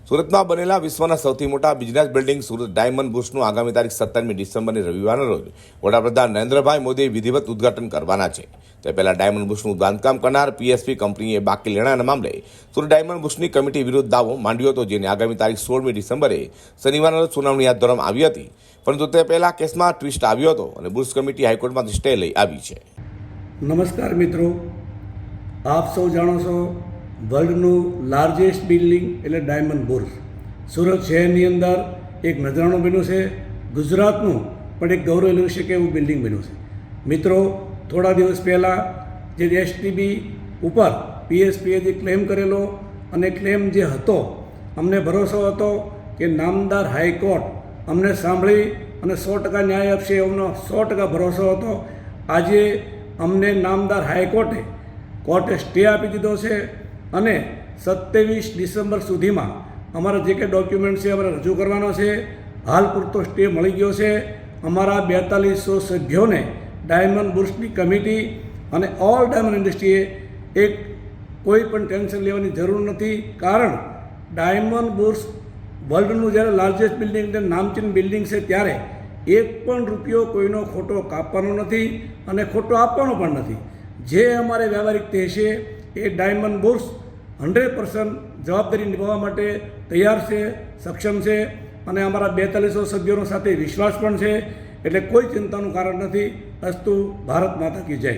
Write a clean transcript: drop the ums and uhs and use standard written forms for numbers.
સુરતમાં બનેલા વિશ્વના સૌથી મોટા બિઝનેસ બિલ્ડિંગ સુરત ડાયમંડ બુર્સનું આગામી તારીખ 17મી ડિસેમ્બરની રવિવારના રોજ વડાપ્રધાન નરેન્દ્રભાઈ મોદીએ વિધિવત ઉદ્ઘાટન કરવાના છે. તે પહેલા ડાયમંડ બુર્સનું બાંધકામ કરનાર પીએસપી કંપનીએ બાકી લેણાના મામલે સુરત ડાયમંડ બુર્સની કમિટી વિરુદ્ધ દાવો માંડ્યો હતો, જેની આગામી તારીખ 16મી ડિસેમ્બરે શનિવારના રોજ સુનાવણી હાથ ધરવામાં આવી હતી. પરંતુ તે પહેલા કેસમાં ટ્વિસ્ટ આવ્યો હતો અને બુર્સ કમિટી હાઈકોર્ટમાંથી સ્ટે લઈ આવી છે. નમસ્કાર મિત્રો, આપ સૌ જાણો છો વર્લ્ડનું લાર્જેસ્ટ બિલ્ડિંગ એટલે ડાયમંડ બુર્સ સુરત શહેરની અંદર એક નજરાણું બન્યું છે. ગુજરાતનું પણ એક ગૌરવ લઈ શકે એવું બિલ્ડિંગ બન્યું છે. મિત્રો, થોડા દિવસ પહેલાં જે એસટીબી ઉપર પીએસપીએ જે ક્લેમ કરેલો અને ક્લેમ જે હતો, અમને ભરોસો હતો કે નામદાર હાઈકોર્ટ અમને સાંભળી અને 100% ન્યાય આપશે એવનો 100% ભરોસો હતો. આજે અમને નામદાર હાઈકોર્ટે સ્ટે આપી દીધો છે અને 27 ડિસેમ્બર સુધીમાં અમારા જે કંઈ ડોક્યુમેન્ટ છે અમારે રજૂ કરવાનો છે. હાલ પૂરતો સ્ટે મળી ગયો છે. અમારા 4200 સભ્યોને ડાયમંડ બુર્સની કમિટી અને ઓલ ડાયમંડ ઇન્ડસ્ટ્રીએ એક કોઈ પણ ટેન્શન લેવાની જરૂર નથી, કારણ ડાયમંડ બુર્સ વર્લ્ડનું જ્યારે લાર્જેસ્ટ બિલ્ડિંગ એટલે નામચીન બિલ્ડિંગ છે, ત્યારે એક પણ રૂપિયો કોઈનો ખોટો કાપવાનો નથી અને ખોટો આપવાનો પણ નથી. જે અમારે વ્યવહારિક તે છે એ ડાયમંડ બુર્સ 100% જવાબદારી નિભાવવા માટે તૈયાર છે, સક્ષમ છે અને અમારા 4200 સભ્યોનો સાથે વિશ્વાસ પણ છે. એટલે કોઈ ચિંતાનું કારણ નથી. અસ્તુ ભારત માતા કી જય.